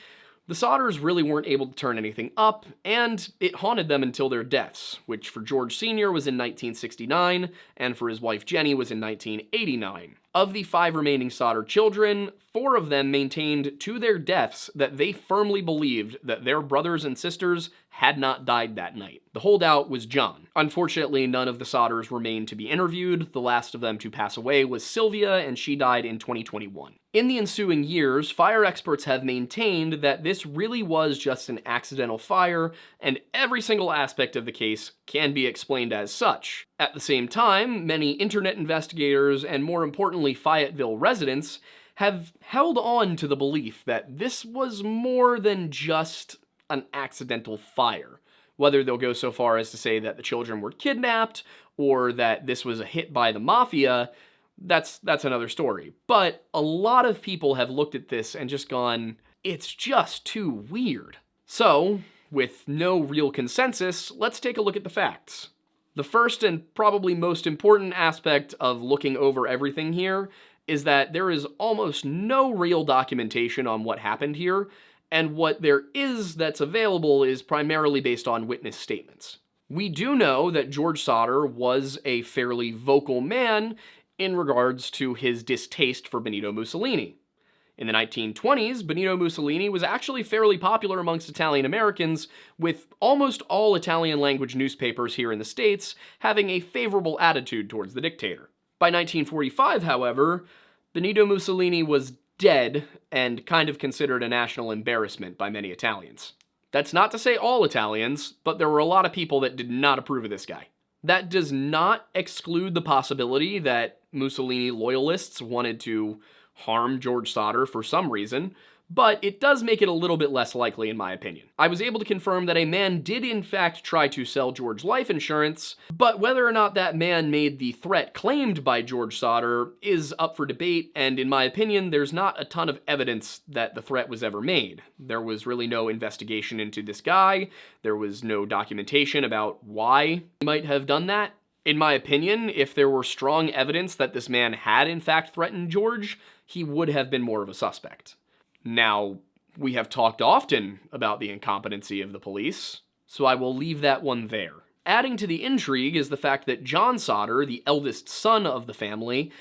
the Sodders really weren't able to turn anything up, and it haunted them until their deaths, which for George Sr. was in 1969, and for his wife Jennie was in 1989. Of the 5 remaining Sodder children, 4 of them maintained to their deaths that they firmly believed that their brothers and sisters had not died that night. The holdout was John. Unfortunately, none of the Sodders remained to be interviewed. The last of them to pass away was Sylvia, and she died in 2021. In the ensuing years, fire experts have maintained that this really was just an accidental fire, and every single aspect of the case can be explained as such. At the same time, many internet investigators, and more importantly Fayetteville residents, have held on to the belief that this was more than just an accidental fire. Whether they'll go so far as to say that the children were kidnapped, or that this was a hit by the mafia, that's another story. But a lot of people have looked at this and just gone, it's just too weird. So, with no real consensus, let's take a look at the facts. The first and probably most important aspect of looking over everything here is that there is almost no real documentation on what happened here, and what there is that's available is primarily based on witness statements. We do know that George Sodder was a fairly vocal man in regards to his distaste for Benito Mussolini. In the 1920s, Benito Mussolini was actually fairly popular amongst Italian Americans, with almost all Italian-language newspapers here in the States having a favorable attitude towards the dictator. By 1945, however, Benito Mussolini was dead and kind of considered a national embarrassment by many Italians. That's not to say all Italians, but there were a lot of people that did not approve of this guy. That does not exclude the possibility that Mussolini loyalists wanted to harm George Sodder for some reason, but it does make it a little bit less likely in my opinion. I was able to confirm that a man did in fact try to sell George life insurance, but whether or not that man made the threat claimed by George Sodder is up for debate, and in my opinion, there's not a ton of evidence that the threat was ever made. There was really no investigation into this guy, there was no documentation about why he might have done that. In my opinion, if there were strong evidence that this man had in fact threatened George, he would have been more of a suspect. Now, we have talked often about the incompetency of the police, so I will leave that one there. Adding to the intrigue is the fact that John Sodder, the eldest son of the family,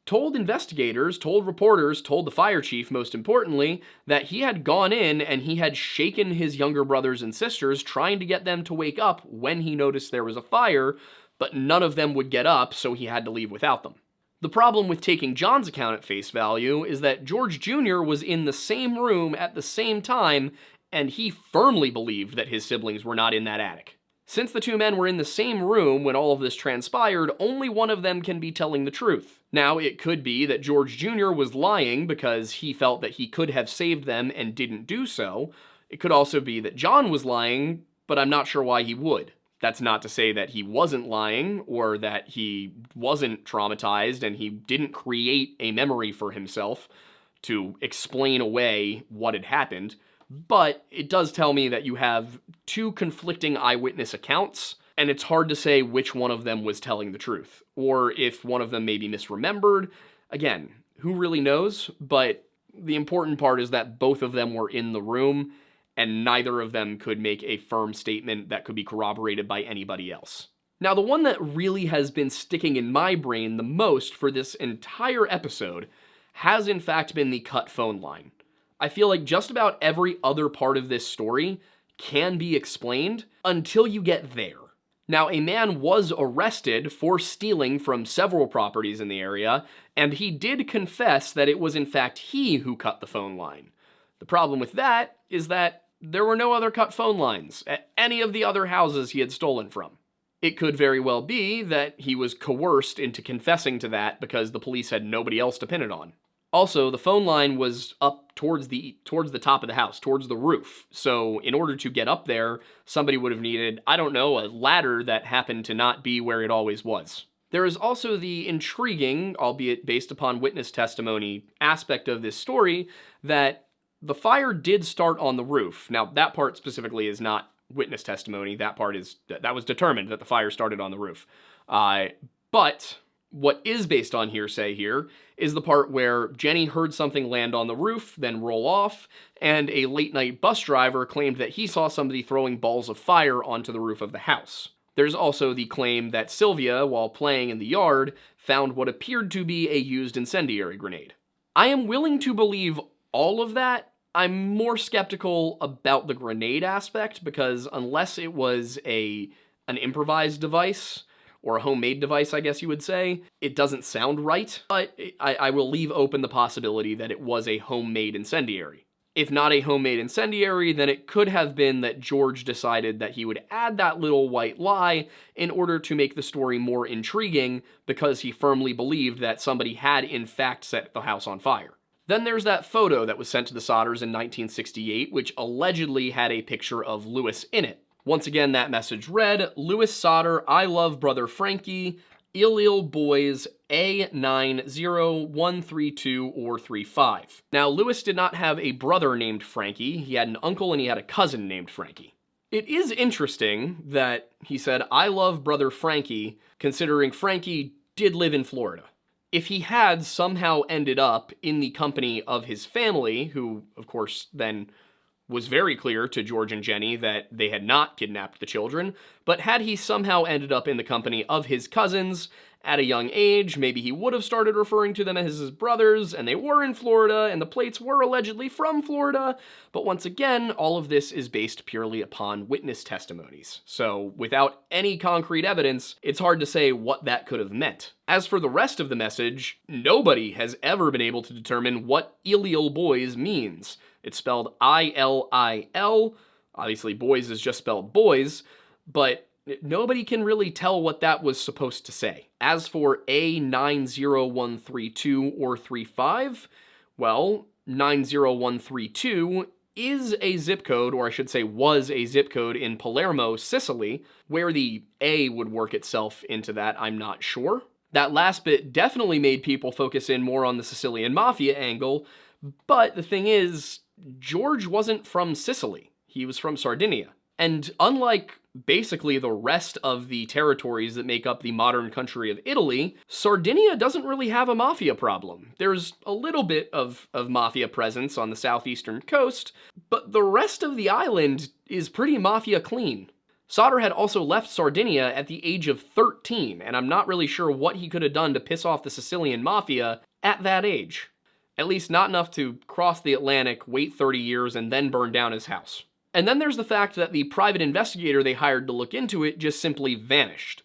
told investigators, told reporters, told the fire chief, most importantly, that he had gone in and he had shaken his younger brothers and sisters, trying to get them to wake up when he noticed there was a fire, but none of them would get up, so he had to leave without them. The problem with taking John's account at face value is that George Jr. was in the same room at the same time, and he firmly believed that his siblings were not in that attic. Since the two men were in the same room when all of this transpired, only one of them can be telling the truth. Now, it could be that George Jr. was lying because he felt that he could have saved them and didn't do so. It could also be that John was lying, but I'm not sure why he would. That's not to say that he wasn't lying or that he wasn't traumatized and he didn't create a memory for himself to explain away what had happened, but it does tell me that you have two conflicting eyewitness accounts, and it's hard to say which one of them was telling the truth, or if one of them may be misremembered. Again, who really knows? But the important part is that both of them were in the room, and neither of them could make a firm statement that could be corroborated by anybody else. Now, the one that really has been sticking in my brain the most for this entire episode has in fact been the cut phone line. I feel like just about every other part of this story can be explained until you get there. Now, a man was arrested for stealing from several properties in the area, and he did confess that it was in fact he who cut the phone line. The problem with that is that there were no other cut phone lines at any of the other houses he had stolen from. It could very well be that he was coerced into confessing to that because the police had nobody else to pin it on. Also, the phone line was up towards the top of the house, towards the roof. So in order to get up there, somebody would have needed, I don't know, a ladder that happened to not be where it always was. There is also the intriguing, albeit based upon witness testimony, aspect of this story that the fire did start on the roof. Now, that part specifically is not witness testimony. That was determined that the fire started on the roof. But what is based on hearsay here is the part where Jennie heard something land on the roof, then roll off, and a late-night bus driver claimed that he saw somebody throwing balls of fire onto the roof of the house. There's also the claim that Sylvia, while playing in the yard, found what appeared to be a used incendiary grenade. I am willing to believe all of that. I'm more skeptical about the grenade aspect because unless it was an improvised device, or a homemade device, I guess you would say, it doesn't sound right, but I will leave open the possibility that it was a homemade incendiary. If not a homemade incendiary, then it could have been that George decided that he would add that little white lie in order to make the story more intriguing because he firmly believed that somebody had in fact set the house on fire. Then there's that photo that was sent to the Sodders in 1968, which allegedly had a picture of Lewis in it. Once again, that message read, Lewis Sodder, I love brother Frankie, ill boys A90132 or 35. Now, Lewis did not have a brother named Frankie. He had an uncle and he had a cousin named Frankie. It is interesting that he said, I love brother Frankie, considering Frankie did live in Florida. If he had somehow ended up in the company of his family, who, of course, then was very clear to George and Jennie that they had not kidnapped the children, but had he somehow ended up in the company of his cousins at a young age, maybe he would have started referring to them as his brothers, and they were in Florida, and the plates were allegedly from Florida, but once again, all of this is based purely upon witness testimonies. So, without any concrete evidence, it's hard to say what that could have meant. As for the rest of the message, nobody has ever been able to determine what ill boys means. It's spelled I-L-I-L, obviously boys is just spelled boys, but nobody can really tell what that was supposed to say. As for A90132 or 35, well, 90132 is a zip code, or I should say was a zip code in Palermo, Sicily. Where the A would work itself into that, I'm not sure. That last bit definitely made people focus in more on the Sicilian Mafia angle, but the thing is, George wasn't from Sicily. He was from Sardinia. And unlike basically the rest of the territories that make up the modern country of Italy, Sardinia doesn't really have a mafia problem. There's a little bit of mafia presence on the southeastern coast, but the rest of the island is pretty mafia clean. Sodder had also left Sardinia at the age of 13, and I'm not really sure what he could have done to piss off the Sicilian mafia at that age. At least not enough to cross the Atlantic, wait 30 years, and then burn down his house. And then there's the fact that the private investigator they hired to look into it just simply vanished.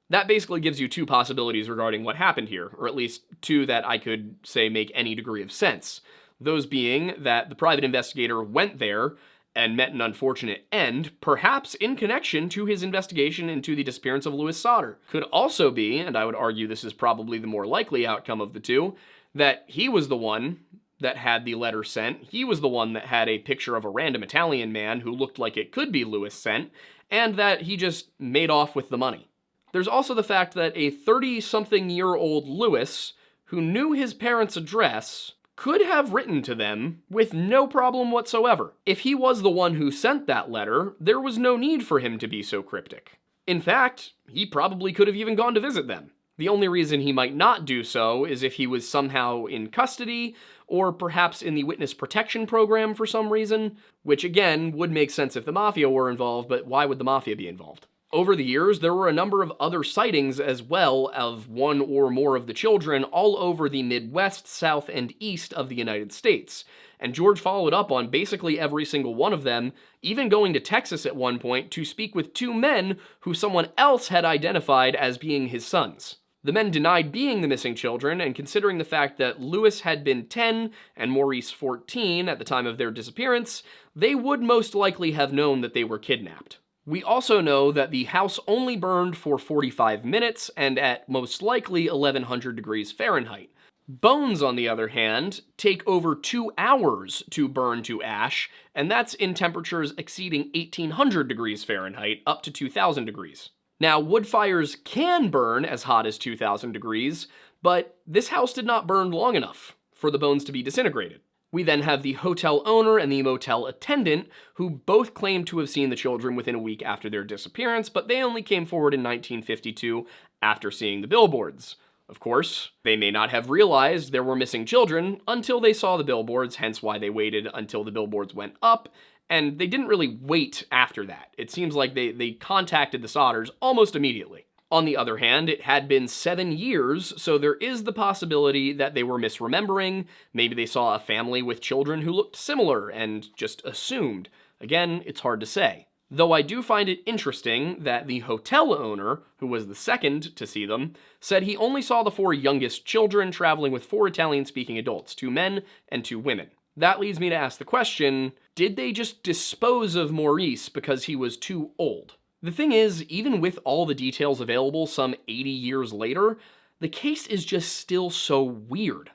That basically gives you two possibilities regarding what happened here, or at least two that I could say make any degree of sense. Those being that the private investigator went there and met an unfortunate end, perhaps in connection to his investigation into the disappearance of Louis Sodder. Could also be, and I would argue this is probably the more likely outcome of the two, that he was the one that had the letter sent. He was the one that had a picture of a random Italian man who looked like it could be Louis sent, and that he just made off with the money. There's also the fact that a 30-something-year-old Louis, who knew his parents' address, could have written to them with no problem whatsoever. If he was the one who sent that letter, there was no need for him to be so cryptic. In fact, he probably could have even gone to visit them. The only reason he might not do so is if he was somehow in custody, or perhaps in the witness protection program for some reason, which again would make sense if the mafia were involved, but why would the mafia be involved? Over the years, there were a number of other sightings as well of one or more of the children all over the Midwest, South, and East of the United States. And George followed up on basically every single one of them, even going to Texas at one point to speak with two men who someone else had identified as being his sons. The men denied being the missing children, and considering the fact that Louis had been 10 and Maurice 14 at the time of their disappearance, they would most likely have known that they were kidnapped. We also know that the house only burned for 45 minutes and at most likely 1100 degrees Fahrenheit. Bones, on the other hand, take over 2 hours to burn to ash, and that's in temperatures exceeding 1800 degrees Fahrenheit up to 2000 degrees. Now, wood fires can burn as hot as 2000 degrees, but this house did not burn long enough for the bones to be disintegrated. We then have the hotel owner and the motel attendant, who both claim to have seen the children within a week after their disappearance, but they only came forward in 1952 after seeing the billboards. Of course, they may not have realized there were missing children until they saw the billboards, hence why they waited until the billboards went up, and they didn't really wait after that. It seems like they contacted the Sodders almost immediately. On the other hand, it had been 7 years, so there is the possibility that they were misremembering. Maybe they saw a family with children who looked similar and just assumed. Again, it's hard to say. Though I do find it interesting that the hotel owner, who was the second to see them, said he only saw the 4 youngest children traveling with 4 Italian-speaking adults, 2 men and 2 women. That leads me to ask the question, did they just dispose of Maurice because he was too old? The thing is, even with all the details available some 80 years later, the case is just still so weird.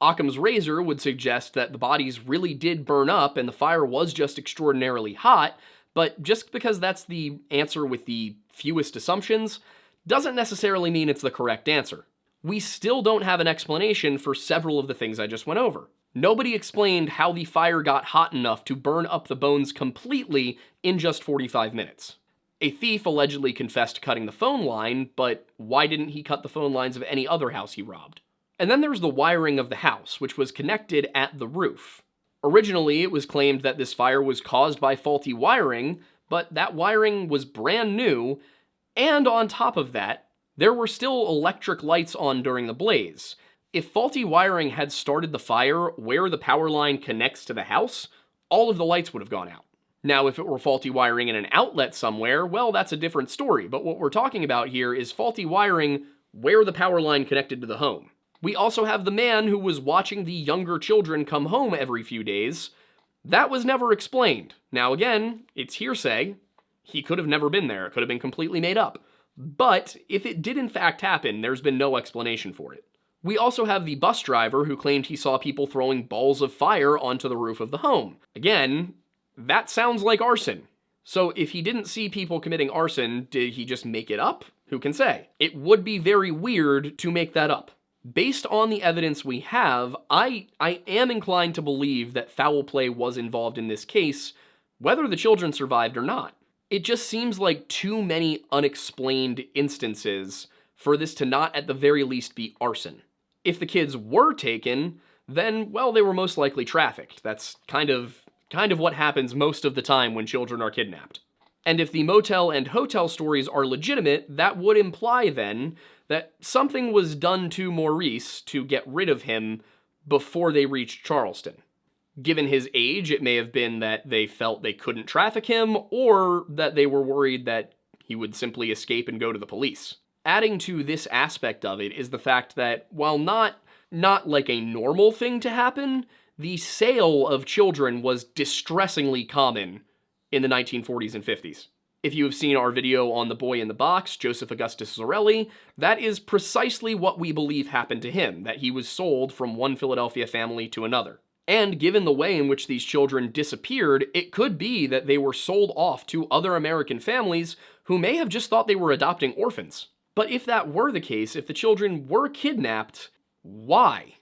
Occam's razor would suggest that the bodies really did burn up and the fire was just extraordinarily hot, but just because that's the answer with the fewest assumptions, doesn't necessarily mean it's the correct answer. We still don't have an explanation for several of the things I just went over. Nobody explained how the fire got hot enough to burn up the bones completely in just 45 minutes. A thief allegedly confessed to cutting the phone line, but why didn't he cut the phone lines of any other house he robbed? And then there's the wiring of the house, which was connected at the roof. Originally, it was claimed that this fire was caused by faulty wiring, but that wiring was brand new, and on top of that, there were still electric lights on during the blaze. If faulty wiring had started the fire where the power line connects to the house, all of the lights would have gone out. Now, if it were faulty wiring in an outlet somewhere, well, that's a different story, but what we're talking about here is faulty wiring where the power line connected to the home. We also have the man who was watching the younger children come home every few days. That was never explained. Now again, it's hearsay. He could have never been there. It could have been completely made up. But if it did in fact happen, there's been no explanation for it. We also have the bus driver who claimed he saw people throwing balls of fire onto the roof of the home. Again, that sounds like arson. So if he didn't see people committing arson, did he just make it up? Who can say? It would be very weird to make that up. Based on the evidence we have, I am inclined to believe that foul play was involved in this case, whether the children survived or not. It just seems like too many unexplained instances for this to not at the very least be arson. If the kids were taken, then, well, they were most likely trafficked. That's kind of what happens most of the time when children are kidnapped. And if the motel and hotel stories are legitimate, that would imply then that something was done to Maurice to get rid of him before they reached Charleston. Given his age, it may have been that they felt they couldn't traffic him, or that they were worried that he would simply escape and go to the police. Adding to this aspect of it is the fact that, while not like a normal thing to happen, the sale of children was distressingly common in the 1940s and 50s. If you have seen our video on the boy in the box, Joseph Augustus Zarelli, that is precisely what we believe happened to him, that he was sold from one Philadelphia family to another. And given the way in which these children disappeared, it could be that they were sold off to other American families who may have just thought they were adopting orphans. But if that were the case, if the children were kidnapped, why?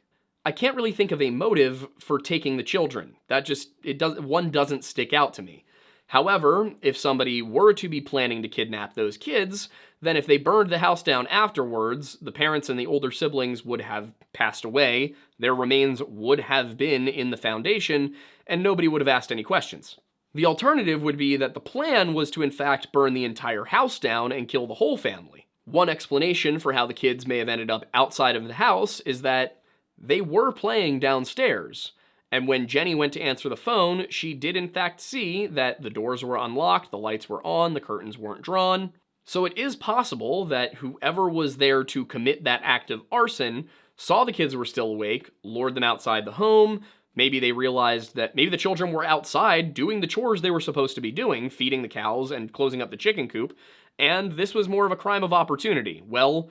I can't really think of a motive for taking the children. One doesn't stick out to me. However, if somebody were to be planning to kidnap those kids, then if they burned the house down afterwards, the parents and the older siblings would have passed away, their remains would have been in the foundation, and nobody would have asked any questions. The alternative would be that the plan was to in fact burn the entire house down and kill the whole family. One explanation for how the kids may have ended up outside of the house is that they were playing downstairs, and when Jennie went to answer the phone, she did in fact see that the doors were unlocked, the lights were on, the curtains weren't drawn. So it is possible that whoever was there to commit that act of arson saw the kids were still awake, lured them outside the home. Maybe they realized that maybe the children were outside doing the chores they were supposed to be doing, feeding the cows and closing up the chicken coop, and this was more of a crime of opportunity. Well,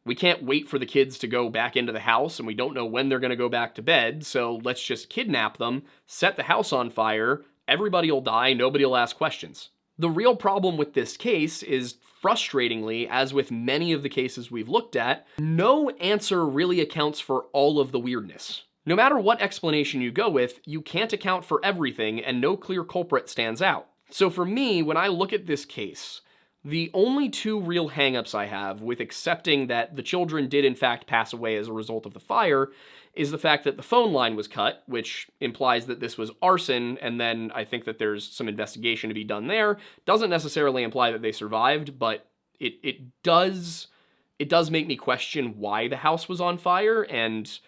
we can't wait for the kids to go back into the house, and we don't know when they're going to go back to bed, so let's just kidnap them, set the house on fire, everybody will die, nobody will ask questions. The real problem with this case is, frustratingly, as with many of the cases we've looked at, no answer really accounts for all of the weirdness. No matter what explanation you go with, you can't account for everything, and no clear culprit stands out. So for me, when I look at this case, the only two real hangups I have with accepting that the children did in fact pass away as a result of the fire is the fact that the phone line was cut, which implies that this was arson, and then I think that there's some investigation to be done there. Doesn't necessarily imply that they survived, but it does make me question why the house was on fire, and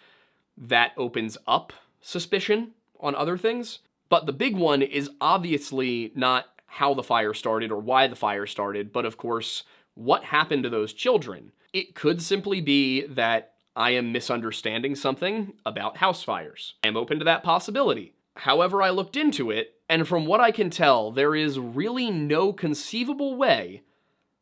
that opens up suspicion on other things. But the big one is obviously not how the fire started or why the fire started, but of course, what happened to those children? It could simply be that I am misunderstanding something about house fires. I am open to that possibility. However, I looked into it, and from what I can tell, there is really no conceivable way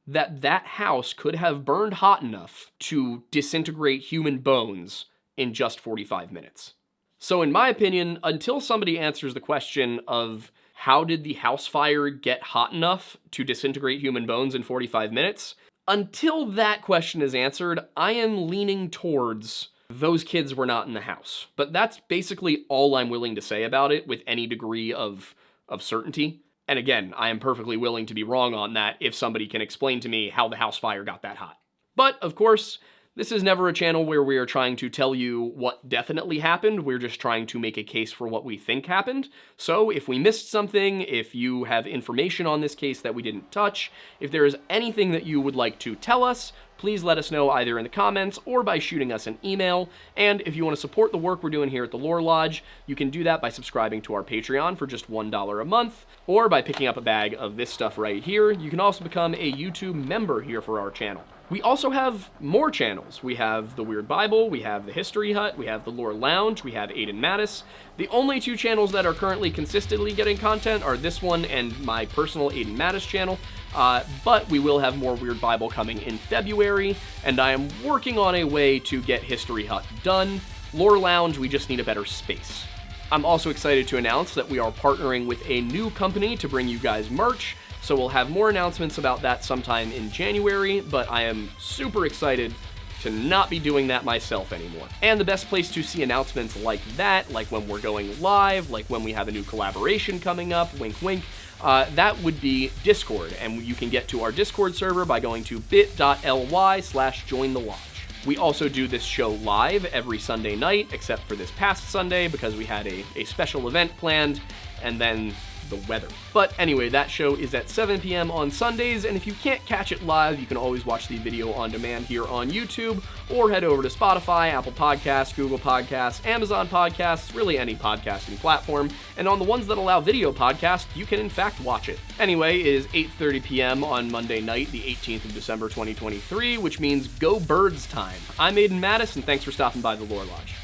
that that house could have burned hot enough to disintegrate human bones in just 45 minutes. So in my opinion, until somebody answers the question of how did the house fire get hot enough to disintegrate human bones in 45 minutes? Until that question is answered, I am leaning towards those kids were not in the house. But that's basically all I'm willing to say about it with any degree of certainty. And again, I am perfectly willing to be wrong on that if somebody can explain to me how the house fire got that hot. But, of course, this is never a channel where we are trying to tell you what definitely happened. We're just trying to make a case for what we think happened. So if we missed something, if you have information on this case that we didn't touch, if there is anything that you would like to tell us, please let us know either in the comments or by shooting us an email. And if you want to support the work we're doing here at the Lore Lodge, you can do that by subscribing to our Patreon for just $1 a month, or by picking up a bag of this stuff right here. You can also become a YouTube member here for our channel. We also have more channels. We have The Weird Bible, we have The History Hut, we have The Lore Lounge, we have Aiden Mattis. The only two channels that are currently consistently getting content are this one and my personal Aiden Mattis channel, but we will have more Weird Bible coming in February, and I am working on a way to get History Hut done. Lore Lounge, we just need a better space. I'm also excited to announce that we are partnering with a new company to bring you guys merch, so we'll have more announcements about that sometime in January, but I am super excited to not be doing that myself anymore. And the best place to see announcements like that, like when we're going live, like when we have a new collaboration coming up, wink wink, that would be Discord, and you can get to our Discord server by going to bit.ly/jointhelodge. We also do this show live every Sunday night, except for this past Sunday because we had a special event planned, and then the weather. But anyway, that show is at 7 p.m. on Sundays, and if you can't catch it live, you can always watch the video on demand here on YouTube, or head over to Spotify, Apple Podcasts, Google Podcasts, Amazon Podcasts, really any podcasting platform, and on the ones that allow video podcasts, you can in fact watch it. Anyway, it is 8:30 p.m. on Monday night, the 18th of December 2023, which means go Birds time. I'm Aiden Mattis, and thanks for stopping by the Lore Lodge.